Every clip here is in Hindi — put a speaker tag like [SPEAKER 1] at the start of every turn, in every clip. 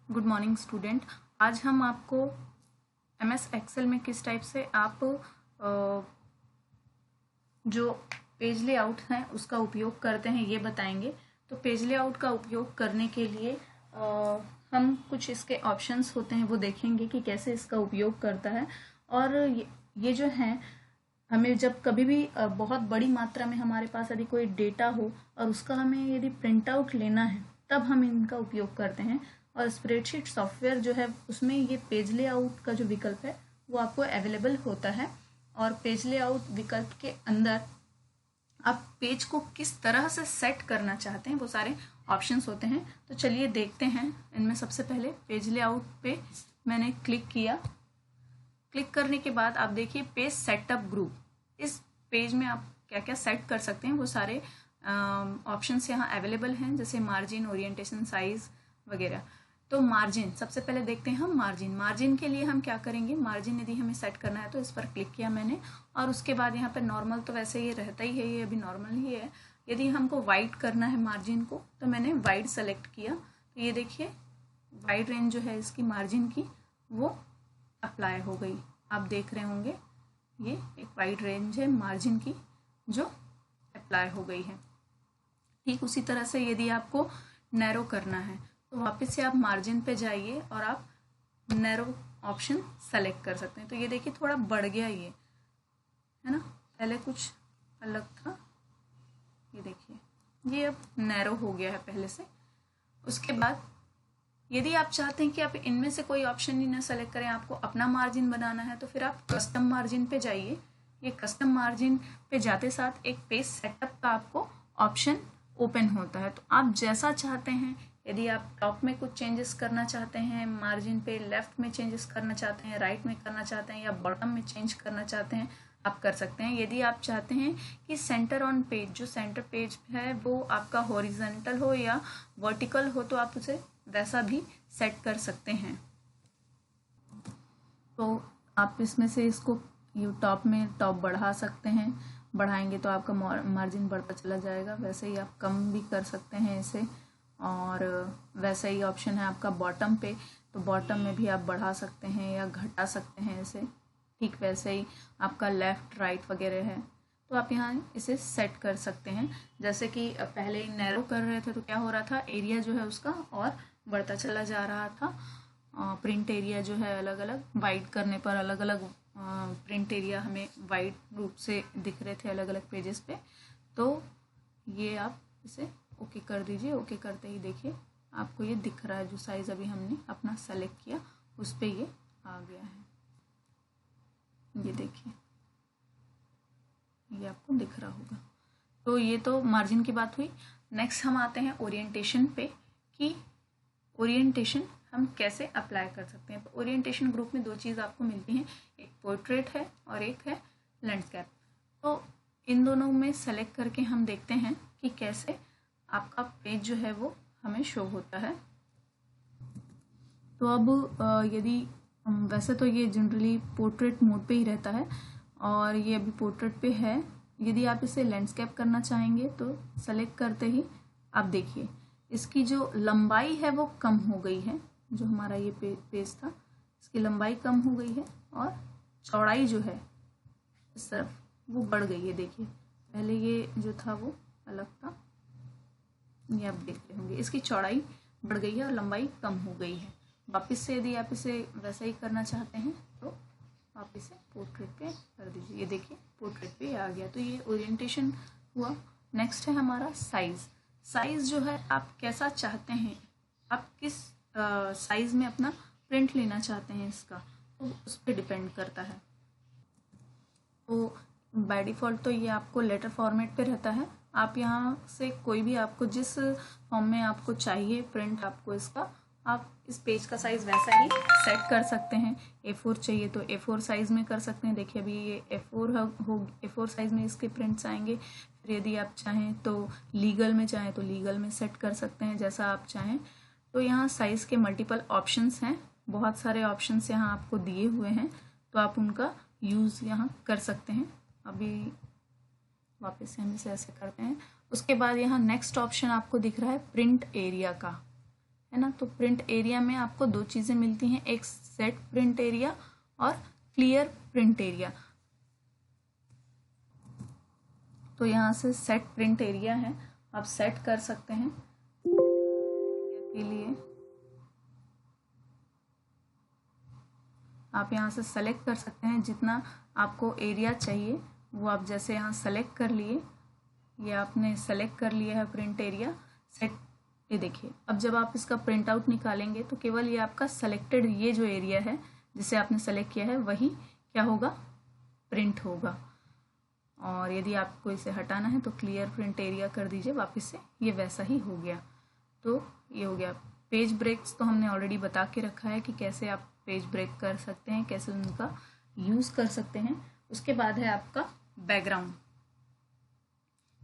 [SPEAKER 1] Good morning student. आज हम आपको एमएस एक्सेल में किस टाइप से आप जो पेज लेआउट है उसका उपयोग करते हैं ये बताएंगे। तो पेज लेआउट का उपयोग करने के लिए हम कुछ इसके ऑप्शंस होते हैं वो देखेंगे कि कैसे इसका उपयोग करता है। और ये जो है हमें जब कभी भी बहुत बड़ी मात्रा में हमारे पास यदि कोई डेटा हो और उसका हमें यदि प्रिंट आउट लेना है तब हम इनका उपयोग करते हैं। और स्प्रेडशीट सॉफ्टवेयर जो है उसमें ये पेज लेआउट का जो विकल्प है वो आपको अवेलेबल होता है। और पेज लेआउट विकल्प के अंदर आप पेज को किस तरह से सेट करना चाहते हैं वो सारे ऑप्शंस होते हैं। तो चलिए देखते हैं। इनमें सबसे पहले पेज लेआउट पे मैंने क्लिक किया। क्लिक करने के बाद आप देखिए पेज सेटअप ग्रुप। इस पेज में आप क्या क्या सेट कर सकते हैं वो सारे ऑप्शंस यहाँ अवेलेबल हैं, जैसे मार्जिन, ओरिएंटेशन, साइज वगैरह। तो मार्जिन सबसे पहले देखते हैं हम। मार्जिन के लिए हम क्या करेंगे, मार्जिन यदि हमें सेट करना है तो इस पर क्लिक किया मैंने और उसके बाद यहाँ पर नॉर्मल तो वैसे ये रहता ही है, ये अभी नॉर्मल ही है। यदि हमको वाइड करना है मार्जिन को तो मैंने वाइड सेलेक्ट किया। तो ये देखिए वाइड रेंज जो है इसकी मार्जिन की वो अप्लाई हो गई। आप देख रहे होंगे ये एक वाइड रेंज है मार्जिन की जो अप्लाई हो गई है। ठीक उसी तरह से यदि आपको नैरो करना है तो वापस से आप मार्जिन पे जाइए और आप नैरो ऑप्शन सेलेक्ट कर सकते हैं। तो ये देखिए थोड़ा बढ़ गया ये, है ना, पहले कुछ अलग था, ये देखिए ये अब नैरो हो गया है पहले से। उसके बाद यदि आप चाहते हैं कि आप इनमें से कोई ऑप्शन ही ना सेलेक्ट करें, आपको अपना मार्जिन बनाना है तो फिर आप कस्टम मार्जिन पे जाइए। ये कस्टम मार्जिन पे जाते साथ एक पेज सेटअप का आपको ऑप्शन ओपन होता है। तो आप जैसा चाहते हैं, यदि आप टॉप में कुछ चेंजेस करना चाहते हैं मार्जिन पे, लेफ्ट में चेंजेस करना चाहते हैं, राइट में करना चाहते हैं या बॉटम में चेंज करना चाहते हैं, आप कर सकते हैं। यदि आप चाहते हैं कि सेंटर ऑन पेज, जो सेंटर पेज है वो आपका हॉरिजॉन्टल हो या वर्टिकल हो, तो आप उसे वैसा भी सेट कर सकते हैं। तो आप इसमें से इसको टॉप में टॉप बढ़ा सकते हैं, बढ़ाएंगे तो आपका मार्जिन बढ़ता चला जाएगा। वैसे ही आप कम भी कर सकते हैं इसे। और वैसा ही ऑप्शन है आपका बॉटम पे, तो बॉटम में भी आप बढ़ा सकते हैं या घटा सकते हैं इसे। ठीक वैसे ही आपका लेफ़्ट राइट वगैरह है तो आप यहाँ इसे सेट कर सकते हैं। जैसे कि पहले नैरो कर रहे थे तो क्या हो रहा था, एरिया जो है उसका और बढ़ता चला जा रहा था। प्रिंट एरिया जो है अलग अलग वाइड करने पर अलग अलग प्रिंट एरिया हमें वाइड रूप से दिख रहे थे अलग अलग पेजेस पे। तो ये आप इसे ओके कर दीजिए। ओके करते ही देखिए आपको ये दिख रहा है, जो साइज़ अभी हमने अपना सेलेक्ट किया उस पर ये आ गया है। ये देखिए ये आपको दिख रहा होगा। तो ये तो मार्जिन की बात हुई। नेक्स्ट हम आते हैं ओरिएंटेशन पे कि ओरिएंटेशन हम कैसे अप्लाई कर सकते हैं। तो ओरिएंटेशन ग्रुप में दो चीज़ आपको मिलती हैं, एक पोर्ट्रेट है और एक है लैंडस्केप। तो इन दोनों में सेलेक्ट करके हम देखते हैं कि कैसे आपका पेज जो है वो हमें शो होता है। तो अब यदि वैसे तो ये जनरली पोर्ट्रेट मोड पे ही रहता है और ये अभी पोर्ट्रेट पे है। यदि आप इसे लैंडस्केप करना चाहेंगे तो सेलेक्ट करते ही आप देखिए इसकी जो लंबाई है वो कम हो गई है। जो हमारा ये पेज था इसकी लंबाई कम हो गई है और चौड़ाई जो है इस तरफ वो बढ़ गई है। देखिए पहले ये जो था वो अलग था, ये आप देख रहे होंगे इसकी चौड़ाई बढ़ गई है और लंबाई कम हो गई है। वापस से यदि आप इसे वैसा ही करना चाहते हैं तो आप इसे पोर्ट्रेट पे कर दीजिए। ये देखिए पोर्ट्रेट पे आ गया। तो ये ओरिएंटेशन हुआ। नेक्स्ट है हमारा साइज़। साइज़ जो है आप कैसा चाहते हैं, आप किस साइज़ में अपना प्रिंट लेना चाहते हैं इसका, तो उस पर डिपेंड करता है। तो बाय डिफ़ॉल्ट तो ये आपको लेटर फॉर्मेट पे रहता है। आप यहाँ से कोई भी आपको जिस फॉर्म में आपको चाहिए प्रिंट आपको इसका, आप इस पेज का साइज़ वैसा ही सेट कर सकते हैं। A4 चाहिए तो A4 साइज़ में कर सकते हैं। देखिए अभी ये A4 साइज़ में इसके प्रिंट्स आएंगे। फिर यदि आप चाहें तो लीगल में चाहें तो लीगल में सेट कर सकते हैं, जैसा आप चाहें। तो यहाँ साइज़ के मल्टीपल ऑप्शंस हैं, बहुत सारे ऑप्शंस यहाँ आपको दिए हुए हैं, तो आप उनका यूज़ यहाँ कर सकते हैं। अभी वापस से हम इसे ऐसे करते हैं। उसके बाद यहाँ नेक्स्ट ऑप्शन आपको दिख रहा है प्रिंट एरिया का, है ना। तो प्रिंट एरिया में आपको दो चीज़ें मिलती हैं, एक सेट प्रिंट एरिया और क्लियर प्रिंट एरिया। तो यहाँ से सेट प्रिंट एरिया है, आप सेट कर सकते हैं के लिए। आप यहाँ से सेलेक्ट कर सकते हैं जितना आपको एरिया चाहिए वो आप जैसे यहाँ सेलेक्ट कर लिए, ये आपने सेलेक्ट कर लिया है प्रिंट एरिया सेट। ये देखिए अब जब आप इसका प्रिंट आउट निकालेंगे तो केवल ये आपका सेलेक्टेड ये जो एरिया है जिसे आपने सेलेक्ट किया है वही क्या होगा, प्रिंट होगा। और यदि आपको इसे हटाना है तो क्लियर प्रिंट एरिया कर दीजिए वापस से, ये वैसा ही हो गया। तो ये हो गया। पेज ब्रेक्स तो हमने ऑलरेडी बता के रखा है कि कैसे आप पेज ब्रेक कर सकते हैं, कैसे उनका यूज़ कर सकते हैं। उसके बाद है आपका बैकग्राउंड।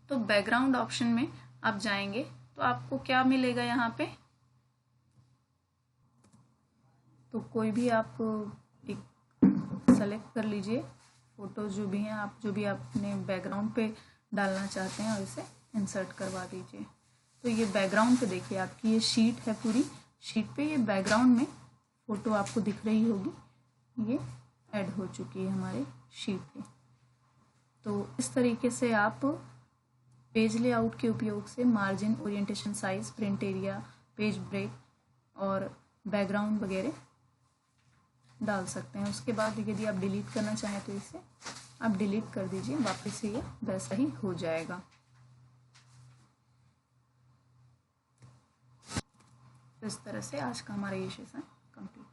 [SPEAKER 1] तो बैकग्राउंड ऑप्शन में आप जाएंगे तो आपको क्या मिलेगा यहाँ पे, तो कोई भी आप एक सेलेक्ट कर लीजिए फोटो जो भी हैं, आप जो भी आपने बैकग्राउंड पे डालना चाहते हैं और इसे इंसर्ट करवा दीजिए। तो ये बैकग्राउंड पे देखिए आपकी ये शीट है, पूरी शीट पे ये बैकग्राउंड में फ़ोटो आपको दिख रही होगी, ये ऐड हो चुकी है हमारे शीट पे। तो इस तरीके से आप पेज लेआउट के उपयोग से margin, orientation, size, print area, page break और बैकग्राउंड वगैरह डाल सकते हैं। उसके बाद यदि आप डिलीट करना चाहें तो इसे आप डिलीट कर दीजिए, वापस से ये वैसा ही हो जाएगा। इस तरह से आज का हमारा ये सेशन कंप्लीट।